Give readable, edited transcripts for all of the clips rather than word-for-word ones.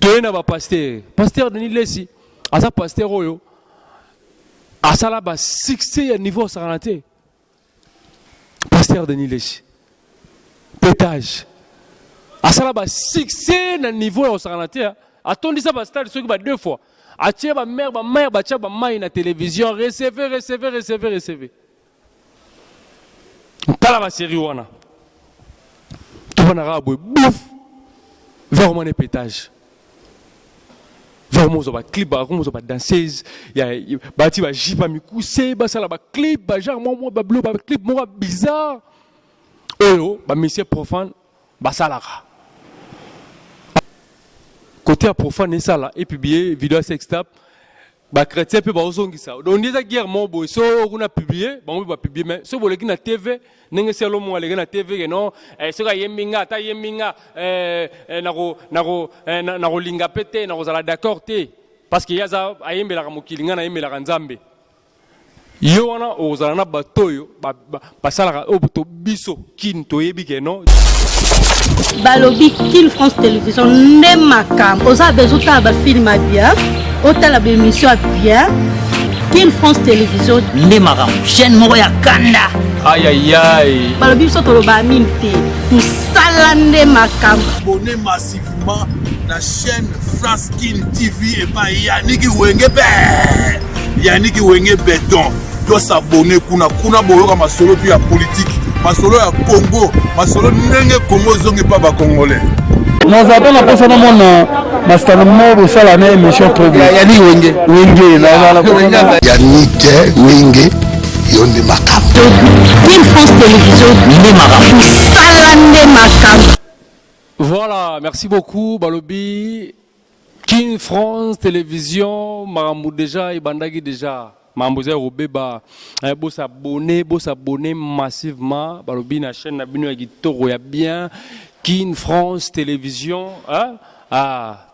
toyena ba pasteur Denis Lesi asa pasteur oyo asala ba succès ya niveau saranate pasteur Denis Lesi pétage asala ba succès na niveau ya saranate atondisa ba stade soki ba deux fois atie ba mère ba tia ba mai na télévision recevoir tala ba série wana to bana rabwe bouf vraiment des pétages vraiment ba clip ba comment ba danseuse ya ba ti ba jipa mikuse ba sala ba clip ba genre moi ba bleu ba clip moi bizarre oyo ba monsieur profane ba salaka côté profane ça là et publier vidéo sextape ba chrétien pe ba ozongisa donc ndeza guerre mon boy so on a publié ba publier mais so boleki na TV nenge selo mo aleki na TV que non so ka yeminga ta yeminga na ko linga pete na ko zala d'accord te parce que yaza ayembela ka mokilinga na yembela ka nzambe yo wana ozala na batoyo ba sala o to biso kin to yebi que non balobi Kin France Télévision ne makam oza bezuta ba film bien otala ba émission bien Kin France Télévision ne makam chaîne moko ya kanda aïe aïe aïe balobi so to ba minte musala ne makam abonnez massivement la chaîne France Kin TV et pas Yannick Wenge Béton doit s'abonner kuna boyoka masolo puis ya politique masolo ya Congo masolo ndenge Congo zongi pa ba congolais nous avons la personne mon master mo ça la même émission trop bien Yannick Wenge Yannick Wenge yonde makam Kin France Télévision ne makam musala ne makam. Voilà, merci beaucoup Balobi Kin France Télévision Maramou déjà et Bandagi déjà Mambouzé Robeba boss abonner massivement Balobi na chaîne na bino ya Toro ya bien Kin France Télévision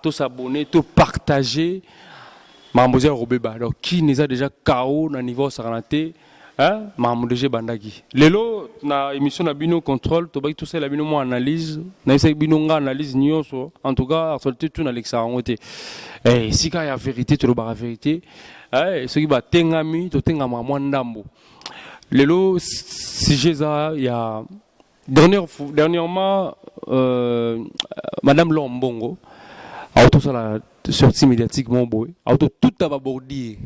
tout s'abonner tout partager Mambouzé Robeba donc Kin est déjà KO na niveau saranate Mambouzé Bandagi lelo na émission na bino contrôle to ba tout ça la bino mo analyse na esa bino nga analyse nyoso en tout cas actualité tout na l'exarangote si ka ya vérité to ba vérité ce qui va tengami to tengama mwa ndambo lelo sujet za ya dernièrement madame Lombongo auto ça la sortie médiatique mon boy auto tout ababordi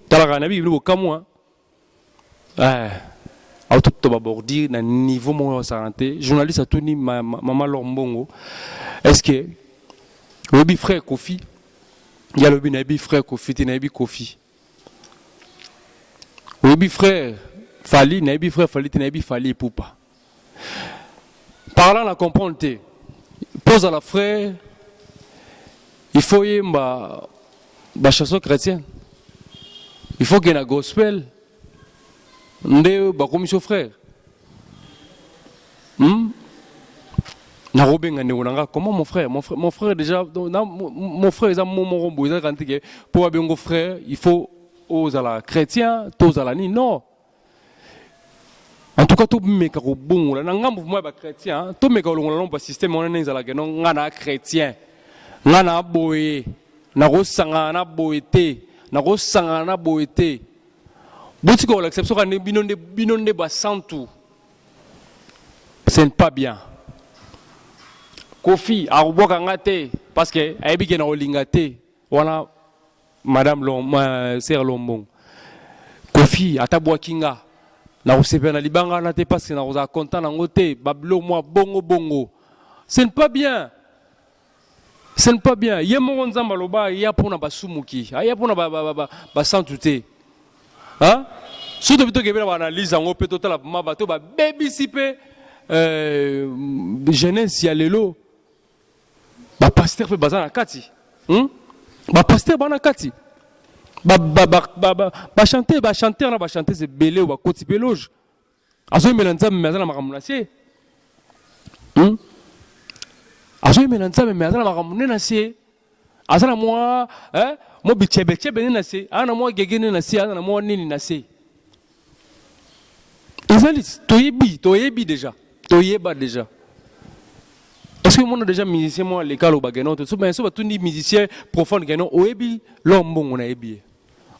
talaka na bi lo kamwa auto tout ababordi na niveau mon santé journaliste a tuni maman Lombongo est-ce que Robi frère Kofi il y a le binabi frère Kofi tinabi Kofi Robi frère Fali nabi frère Fali tinabi Fali poupa parlant la comprendre pose à la frère il faut y ma chanson chrétienne il faut qu'il y ait un gospel nde ba commission frère comment mon frère déjà mon frère est mon pour avoir frère il faut aux à la chrétien tous à la ni non en tout cas tout meka ko bon là nga mouvement ba chrétien tout meka lo ba système on est la non ngana chrétien ngana boye na go sanga na boete na go sanga na boete butiko l'exception kan binonde ba santu c'est pas bien Kofi aruboka ngate parce que ayebi na olingate wana madame sœur Lombong Kofi atabwa kinga na osepena libanga na te parce que na oza content na ngote bablo moi bongo ce n'est pas bien yemo nzamba loba ya pona basumuki ya pona ba santuté hein surtout bito ke bela analyse ngo pe total ma bato ba baby sipe jeunesse ya lelo ba pasteur pe bazana kati ba pasteur bana kati ba chanter c'est belé ou ba koti peloge azo melanza mezana makamunasi azo melanza mezana makamunasi azana moi mo bichebe nasi ana mo gegene nasi ana mo nini nasi ezali toyebi déjà toyeba déjà Est-ce que moi déjà musicien moi les cas au bagano tout ça mais ça tout ni musicien profond gano oebi lombo on a ebi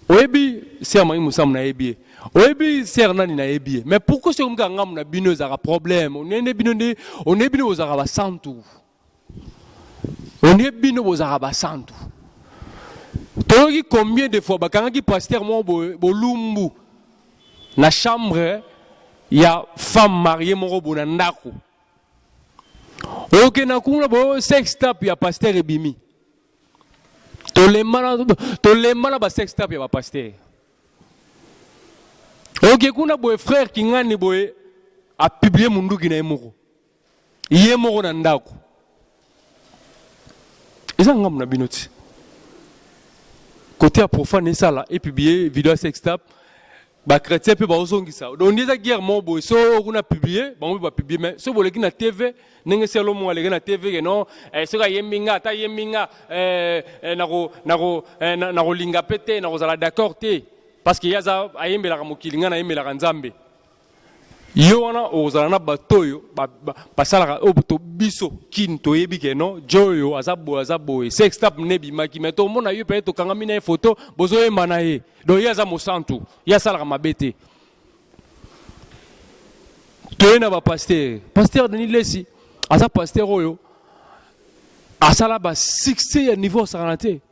oebi c'est moi musam na ebi oebi c'est nani na ebi mais pourquoi c'est comme ngam na bino za problème on est bino aux araba santu on est bino aux araba santu toki combien de fois bakanga ki pasteur mo bolumbu na chambre ya femme mariée mon robo na ndako. Ok, na kuna bo sex tap ya pasteur ebimi. To le mana ba sex tap ya ba pasteur. Ok, kuna bo frère ki ngani bo a publier mundu ki na emoko. Iye moko na ndako. Eza ngam na binoti. Côté à profane ça là et publier vidéo sex tap. Ba chrétien pe ba osongisa donc ndeza guerre mo boy so kuna publier ba mo ba publier mais so boleki na TV nenge selo mo aleki na TV que non so ka yeminga ta yeminga na ko linga pete na ko zala d'accord te parce que yaza ayembela ka mokilinga na yembela ka nzambe yo wana ozala na batoyo basala obuto biso kin to yebi ke non joyo azabo sex tap nebi maki mais to mona yo pe to kanga mina photo bozo emana ye do yaza mo santu ya sala mabete to ena ba pasteur Denis Lesi aza pasteur oyo asala ba succès à niveau santé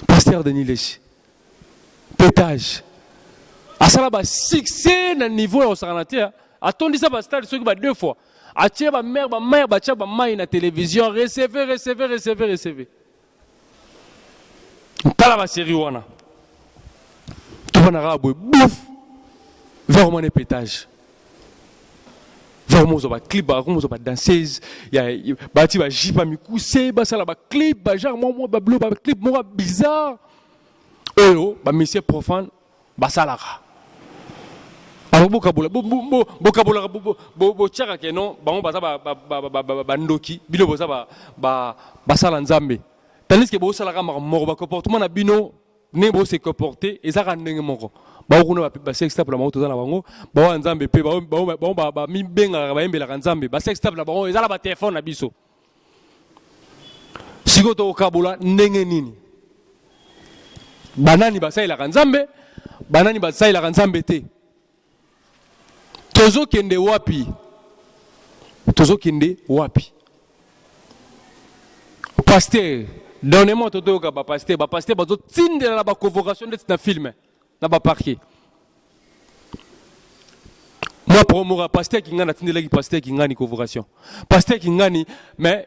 pasteur Denis Lesi pétage asala ba succès na niveau au santé atondi ça ba stade soki ba deux fois atie ba mère ba tia ba mai na télévision recevoir tala ba série wana to bana rabo bouf vraiment un pétage vraiment ba clip ba comment ba danseuse ya ba ti ba jipa mikuse ba sala ba clip ba genre moi ba bleu ba clip moi bizarre oyo ba monsieur profane ba salaka alors bokabola botiaka ke non bango baza bandoki bino boza basala nzambe tandis que bosalaka moko bakomportement na bino ndenge bose comporter ezaka ndenge moko bakokuna basextable na bango toza na bango bawa nzambe mpe bamibengaka bayembelaka nzambe basextable na bango ezala batelefone na biso sikoyo tokokabola ndenge nini banani basalelaka nzambe banani basalelaka nzambe te tozo kende wapi pasteur donnez-moi toto ka ba pasteur bazo tindela na ba convocation de na film na ba parquet moi promoura pasteur ki ngana tindela ki pasteur ki ngani convocation pasteur ki ngani mais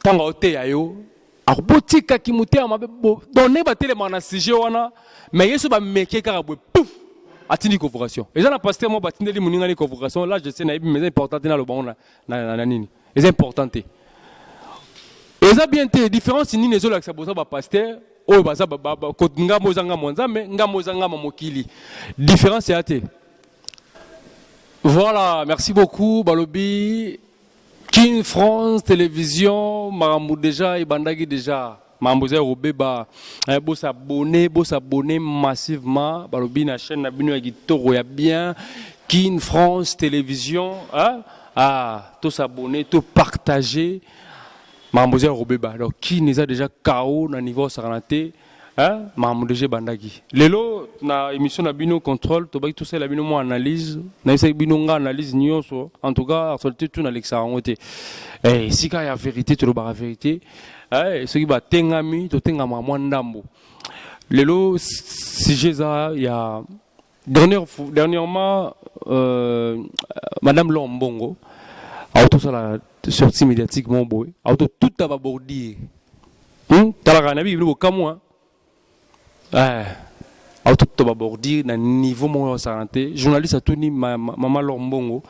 tanga ote ayo abotika ki mutea mabe donner ba tele mana sujet wana mais yeso ba meke ka bo pouf atindi convocation et ça na pasteur moi batindeli muninga ni convocation là je sais na mais important na le bon na nini c'est important et ça bien té différence ni nezo la sabosa ba pasteur o ba ça ba ko ngamo zanga monza mais ngamo zanga mokili différence c'est até voilà merci beaucoup balobi King France Télévision maramou déjà et bandagi déjà Mamboze Robeba, boss abonné massivement. Balobi na chaîne na bino ya ya bien. Kin France Télévision, tous s'abonner, tous partager. Mamboze Robeba. Donc qui nous a déjà KO na niveau saranate, Mamboze bandagi. Lelo na émission na bino contrôle, to ba tout ça la bino mo analyse, na isa bino nga analyse nyonso. En tout cas, absolument tout na l'exa ngote. Si ka ya vérité, to ba vérité. Ce qui va tengami to tengama mwandambo lelo sujet za ya dernièrement madame Lombongo auto ça la sortie médiatique mon boy auto tout va bordir tala na bible kamwa auto tout va bordir na niveau mon santé journaliste a tuni maman Lombongo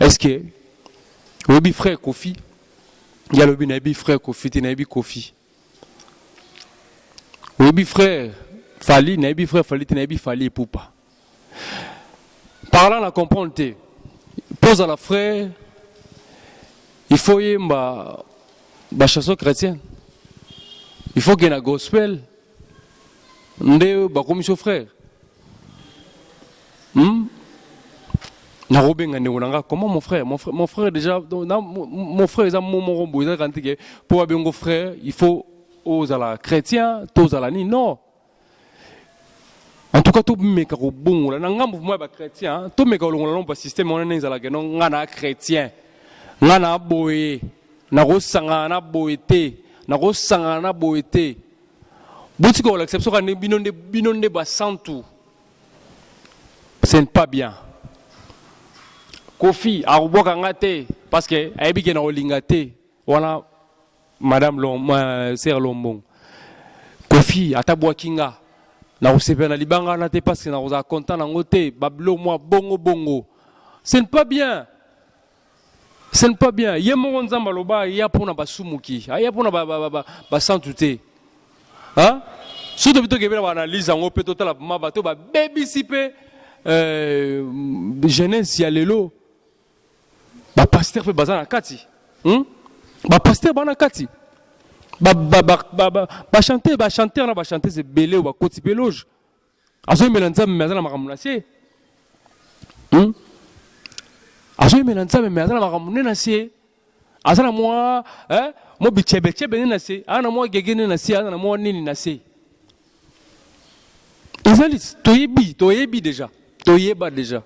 est-ce que oui frère Kofi il y a le binabi frère Kofi, Nabi Kofi. Oui, frère Fali, Nabi frère Fali, Nabi Fali Poupa. Parlant à comprendre, pose à la frère, il faut y avoir une chanson chrétienne. Il faut qu'il y ait un gospel. Ndé ba commission frère. Comment mon frère déjà, mon frère est mon pour avoir frère, il faut aux la chrétien, tous à la ni non. En tout cas, tout me caro bon, là, n'anga mouvement ba chrétien, tout me caro on pas système on est la non ngana chrétien, ngana boé, na rosanga na boété, na rosanga na boété. Boutique l'exception quand binonde ba santu. C'est pas bien. Kofi aruboka ngate parce que ayebi na olingate wana madame sœur Lombong. Kofi atabwa kinga na osepe na libanga na te parce que na oza content na ngote bablo moi bongo. Ce n'est pas bien. Ce n'est pas bien. Yemo nzamba loba ya pona basumuki. Ya pona ba santute. Hein? Surtout que vous analyse en haut, peut-être la bateau, baby sipe, jeunesse, y a l'élo. Ba pasteur fait bazar na kati. Ba pasteur bana kati. Ba chanter na ba chanter c'est belé ou ba koti peloge. Azo melanza mezana makamunase. Azo melanza mezana makamunase. Azana moi, mo bichebe nase, ana moi gegene nase, ana moi nini nase. Isalis, toyebi déjà. Toyeba déjà.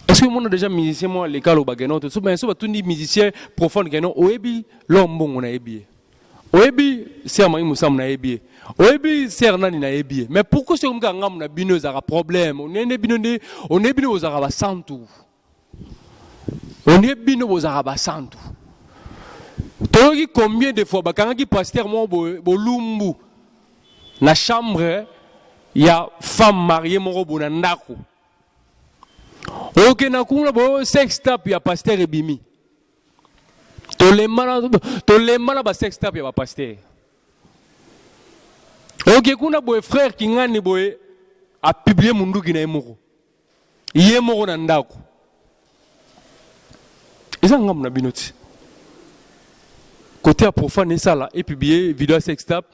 Est-ce que moi déjà musicien moi l'école au bagano tout ça ben ça tout ni musicien profond gano oyebi lombong on a ebi. Oyebi c'est amai musam na ebi. Oyebi c'est nani na ebi. Mais pourquoi c'est comme ngam na bineuse a problème. On est binonde, on est bino aux arabes santu. On est bino aux arabes santu. Toyoki combien de fois bakangaki pasteur moi bolumbu na chambre il y a femme mariée mon robo na ndako. Ok na kuna bo sex tap ya pasteur ebimi. Tolemana ba sex tap ya ba pasteur. Ok kuna bo frère ki ngani boye a publier mundu ki na emoko. Iye moko na ndako. Eza ngam na binoti. Côté à profane ça là et publier vidéo sex tap.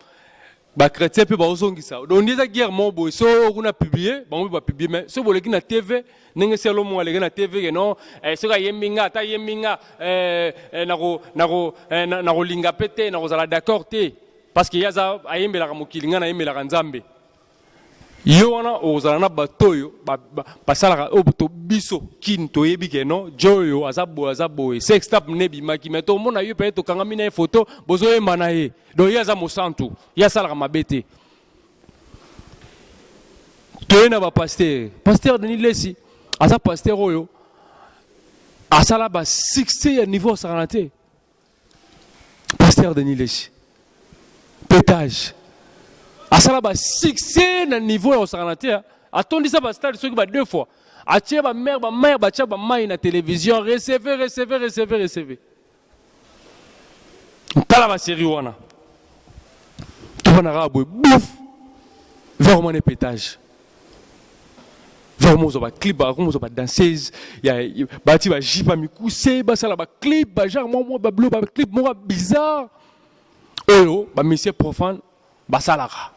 Ba chrétien peut ba ozongisa donc des guerre mon boy so on a publié ba publier mais so boleki na TV nenge selo mo aleki na TV que non so ka yeminga ta yeminga na ko linga pété na ko zala d'accord té parce que yaza ayembela ka mokilinga na yembela ka nzambe yo wana ozala na batoyo basala o to biso kin to yebi ke non joyo azabo sex tap nebi maki mais to mona yo pe to kanga mina photo bozo e manaye do yaza mo santu ya sala ka mabete to na ba pasteur Denis Lesi asa pasteur oyo asala ba 60 niveau saranate pasteur Denis Lesi pétage asala ba 6 na niveau au saranate atondi ça ba stade soki ba 2 fois atie ba mère ba tia ba mai na télévision recevoir tala ba série wana to bana rabo bouf vraiment ne pétage vraiment ba clip ba comme ba danseuse ya ba ti ba jipa mikuse ba sala ba clip ba genre moi ba bleu ba clip moi bizarre oyo ba monsieur profane ba salaka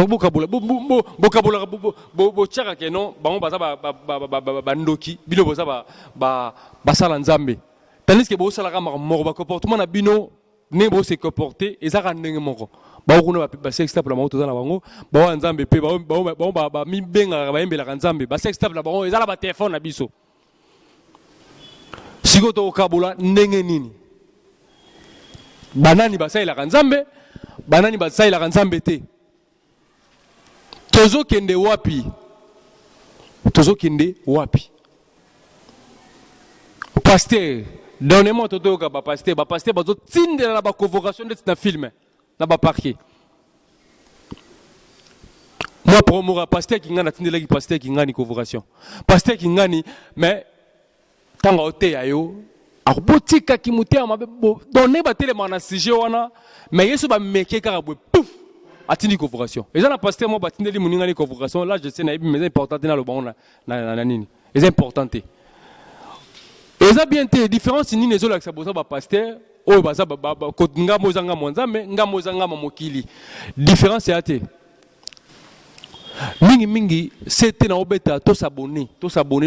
bokabola tchaka ke non bango baza ba ndoki bino boza ba sala nzambe tandis que bo sala ka moko ba comportement na bino ne bo se comporter ezaka ndenge moko ba kuna ba sex tap la moto za na bango ba nzambe pe ba mi benga ba yembela ka nzambe ba sex tap la bango ezala ba téléphone na biso siko to kabola ndenge nini banani ba saila ka nzambe banani ba saila ka nzambe te Tozo kende wapi pasteur donnez-moi toto ka ba pasteur bazo tindela ba convocation de na film na ba parquet moi promoura pasteur ki ngana tindela ki pasteur ki ngani convocation pasteur ki ngani mais tanga ote ayo abotika ki mutea mabe donner ba télé na sujet wana mais yeso ba meke ka bo pouf atini convocation et ça na pasteur moi batindeli muninga ni convocation là je sais na mais important na le bon na nini c'est important et ça bien té différence ni nezo la sabosa ba pasteur o ba ça ba ko ngamo zanga monza mais ngamo zanga mokili différence c'est até mingi c'était na obeta to s'abonner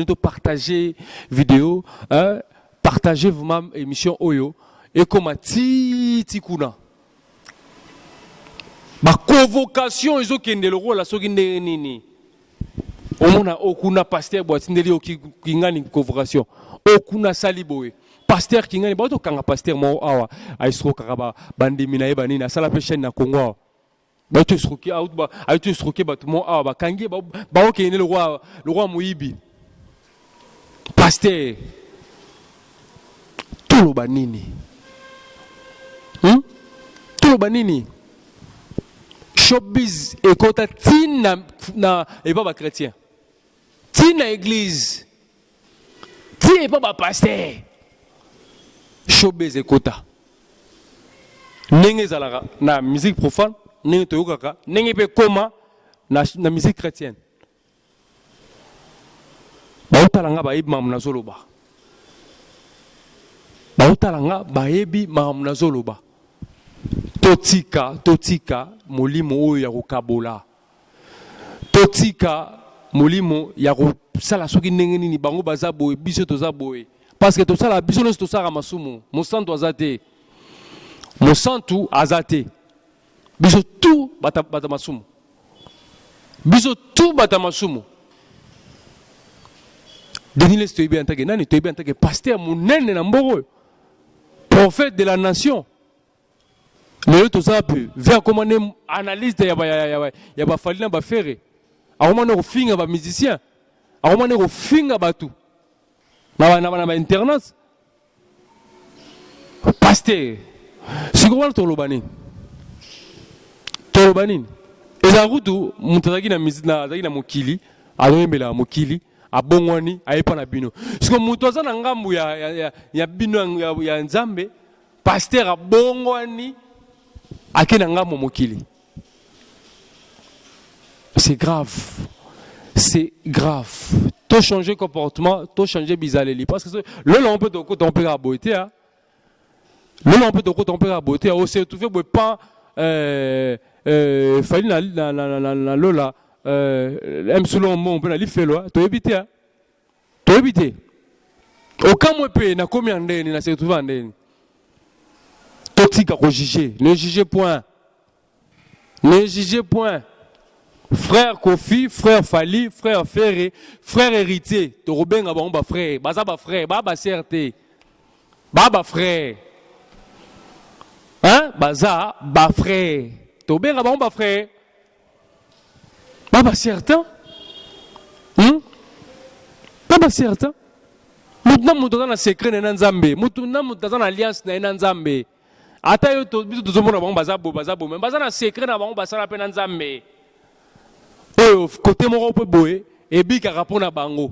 to partager vidéo partager vraiment émission oyo et comme titi kuna ba convocation izo kende le rôle la soki nini omona okuna pasteur boatindeli okingani convocation okuna saliboe pasteur kingani ba to kanga pasteur mo awa aisro kaka bandimi na yeba nini asala pe chaîne na Congo ba to sroki out ba ay to sroki ba tout mo awa ba kangi ba okende le roi Moibi pasteur tout lo banini tout lo banini showbiz et kota tin na et pas chrétien tin na église tin et pas pasteur showbiz et kota nenge zalaka na musique profane nenge toyokaka nenge pe koma na musique chrétienne bautalanga bayebi mamu na zoloba bautalanga bayebi mamu na zoloba totika molimo oyo ya kokabola totika molimo ya kosala soki ndenge nini bango baza boye biso toza boye parce que tosala biso nyonso tosala masumu mosantu aza te biso tu bata masumu biso tu bata masumu Denis les toyebi en tant que nani toyebi en tant que pasteur munene na mboko prophète de la nation. Le tout ça peut vers comment analyse ya ba falina ba faire a comment no finga ba musicien a comment no finga ba tout na internat pasteur sigouan tolobani eza kutu mutazaki na mizina zaki na mokili aloyembela mokili abongwani ayepa na bino siko mutu aza na ngambu ya bino ya nzambe pasteur abongwani akena ngambo mokili. C'est grave. C'est grave. Tout changer comportement, tout changer bizarrement. Parce que le long peut te on à beauté. Le long peut te à beauté. Aussi tout fait pas fallait la lola même selon moi on peut aller faire là. Tu éviter. Tu éviter. Aucun moi peut na combien d'années na se trouver en totika ko juger, ne jugez point. Ne jugez point. Frère Kofi, frère Fali, frère Ferré, frère héritier, to robenga ba frère, baza ba frère, baba certé. Baba frère. Hein? Baza ba frère. To benga ba frère. Baba certain? Baba certain? Mutu na secret na nzambe, mutu na alliance na nzambe. Ata yo to biso tozomona bango bazabo mais baza na secret na bango basala pe na nzambe oyo côté moko pe boye ebika rapona bango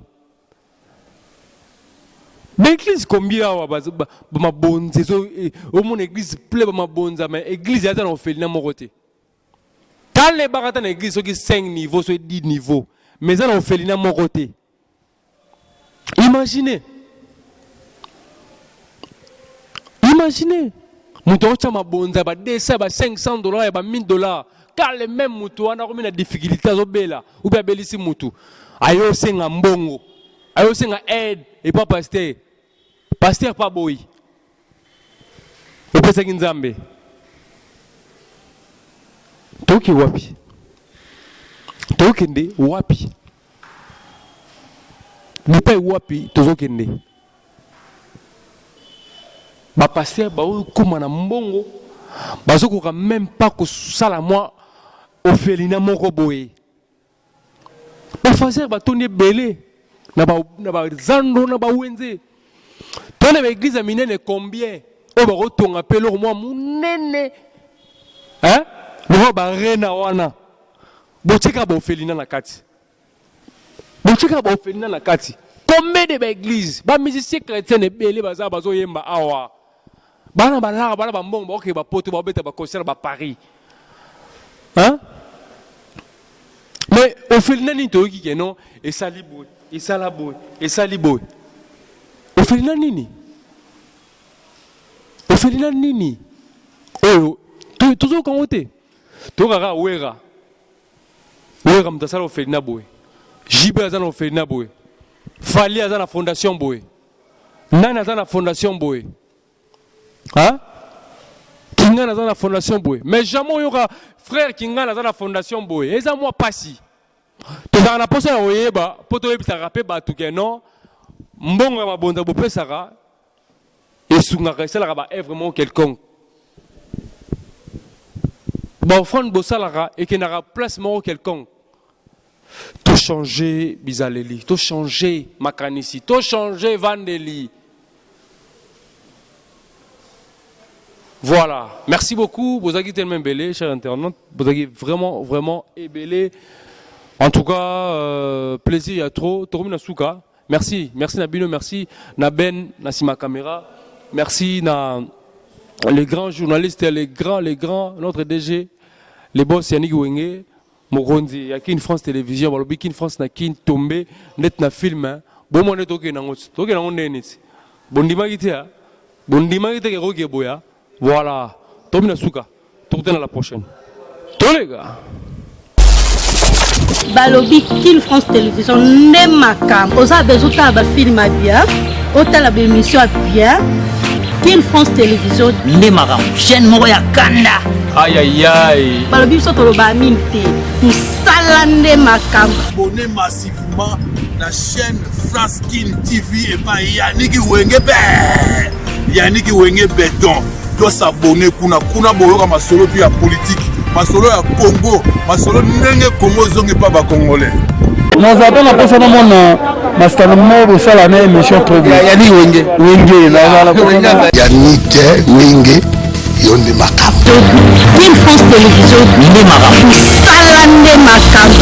l'église combien wa mabonze zo au mon église plein mabonza mais église ya na ofeli na moko te quand les barata na église soki 5 niveaux so 10 niveaux mais ça na ofeli na moko te imaginez Mouton chama bonza ba 200 ba $500 ba $1000 car les mêmes moutou ana ko mina difficulté zo bela ou bien belisi moutou ayo senga mbongo ayo senga aide et pas pasteur pas boy et pesa kinzambe toki wapi tokende wapi ni pas wapi tozokende ba pasteur ba okoma na mbongo bazokoka même pas kosala moi ofelina moko boye ba fazer ba tourner belé na ba zando na ba wenze tone ba église minene combien o ba rotonga pelo moi munene hein lo ba rena wana botika ba ofelina na kati combien de ba église ba musicien chrétien belé baza bazo yemba awa bana balaka bana bambongo ba ba poto ba beta ba concert ba Paris hein mais au final ni to ki non et saliboy et salaboy et saliboy au final nini oyo toujours quand wote to kaka wera Oui, comme ça, on fait une boue. JB a une fait une boue. Fali a une fondation boue. Nana a une fondation boue. Hein? Kinga a une fondation boue. Mais jamais il y aura frère Kinga a une fondation boue. Et ça, moi, pas si. Tu as une personne qui pour te rappeler, tout que non. Mbonga ma bonda bo pesara. Et soungara, ça est vraiment quelconque. Bon, frère Bossalara, et qu'il n'y aura placement quelconque. Tout changer Bizaleli, tout changer Makanisi, tout changer Vandeli. Voilà. Merci beaucoup. Vous avez tellement belé, chers internautes. Vous avez vraiment, vraiment ébélé. En tout cas, plaisir, il y a trop. Torumina Souka. Merci. Merci Nabino, merci Naben, Nassima Caméra. Merci les grands journalistes, les grands, notre DG, les boss Yannick Wenge. Mokondi, il y a qu'une France Télévision, il y a qu'une France qui est tombée, net na film, bon on est toqué dans bon dimanche, voilà, Tomina Souka, tournez à la prochaine. Tous les gars. Balobi Kin France Télévision n'est ma cam. Osa bezuta ba film bien, otala ba émission bien. Kin France Télévision n'est ma cam. Chaîne Moroya Kanda. Aïe aïe aïe. Balobi soto lo ba minte. Tout salande ma cam. Abonnez massivement la chaîne France Kin TV et pas Yannick Wenge Béton. Doit s'abonner kuna boyoka masolo puis la politique. Masolo ya Congo, masolo ndenge Congo zongi pa ba congolais. Nous avons la personne Master Mo Sala na émission trop bien. Yannick Wenge Kin France Télévision n'est ma cam. Salande ma cam.